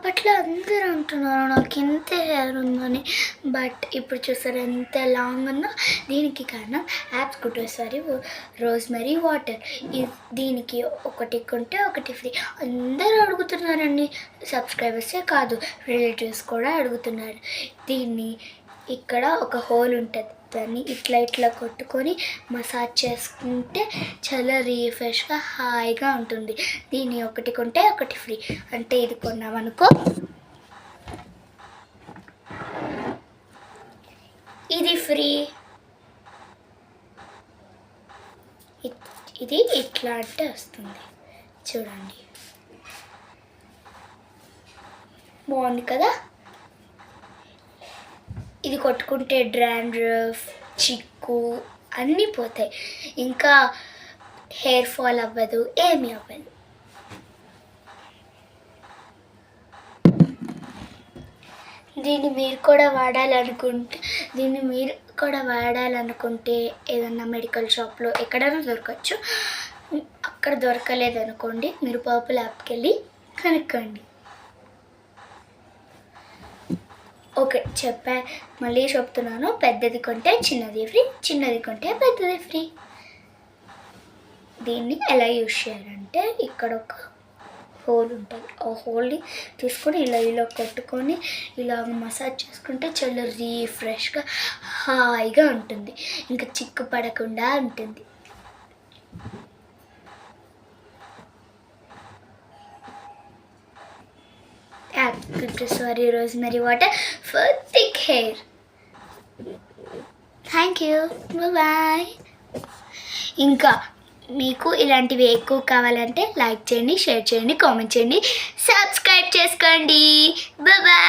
అప్పట్లో అందరూ అంటున్నారు నాకు ఇంత హెయిర్ ఉందని, బట్ ఇప్పుడు చూసారు ఎంత లాంగ్ ఉందో. దీనికి కారణం యాప్స్ కుట్టేసరి రోజ్మెరీ వాటర్. దీనికి ఒకటి కొంటే ఒకటి ఫ్రీ. అందరూ అడుగుతున్నారండి, సబ్స్క్రైబర్సే కాదు రిలేటివ్స్ కూడా అడుగుతున్నారు. దీన్ని ఇక్కడ ఒక హోల్ ఉంటుంది, దాన్ని ఇట్లా ఇట్లా కొట్టుకొని మసాజ్ చేసుకుంటే చాలా రీఫ్రెష్గా హాయిగా ఉంటుంది. దీన్ని ఒకటి కొంటే ఒకటి ఫ్రీ. అంటే ఇది కొన్నామనుకో ఇది ఫ్రీ. ఇది ఇట్లా అంటే వస్తుంది చూడండి, బాగుంది కదా. ఇది కొట్టుకుంటే డ్రాండ్రఫ్, చిక్కు అన్నీ పోతాయి, ఇంకా హెయిర్ ఫాల్ అవ్వదు, ఏమీ అవ్వదు. దీన్ని మీరు కూడా వాడాలనుకుంటే ఏదన్నా మెడికల్ షాప్లో ఎక్కడైనా దొరకచ్చు. అక్కడ దొరకలేదనుకోండి, మీరు పర్పుల్ యాప్కి వెళ్ళి కనుక్కోండి. ఓకే మళ్ళీ చెప్తున్నాను, పెద్దది కొంటే చిన్నది ఫ్రీ, చిన్నది కొంటే పెద్దది ఫ్రీ. దీన్ని ఎలా యూజ్ చేయాలంటే ఇక్కడ ఒక హోల్ ఉంటుంది, ఆ హోల్ని తీసుకొని ఇలా కొట్టుకొని ఇలా మసాజ్ చేసుకుంటే చాలా రీఫ్రెష్గా హాయిగా ఉంటుంది, ఇంకా చిక్కు పడకుండా ఉంటుంది. rosemary water for thick hair. Thank you. Bye. ఇంకా మీకు ఇలాంటివి ఎక్కువ కావాలంటే లైక్ చేయండి, షేర్ చేయండి, కామెంట్ చేయండి, సబ్స్క్రైబ్ చేసుకోండి. బాయ్.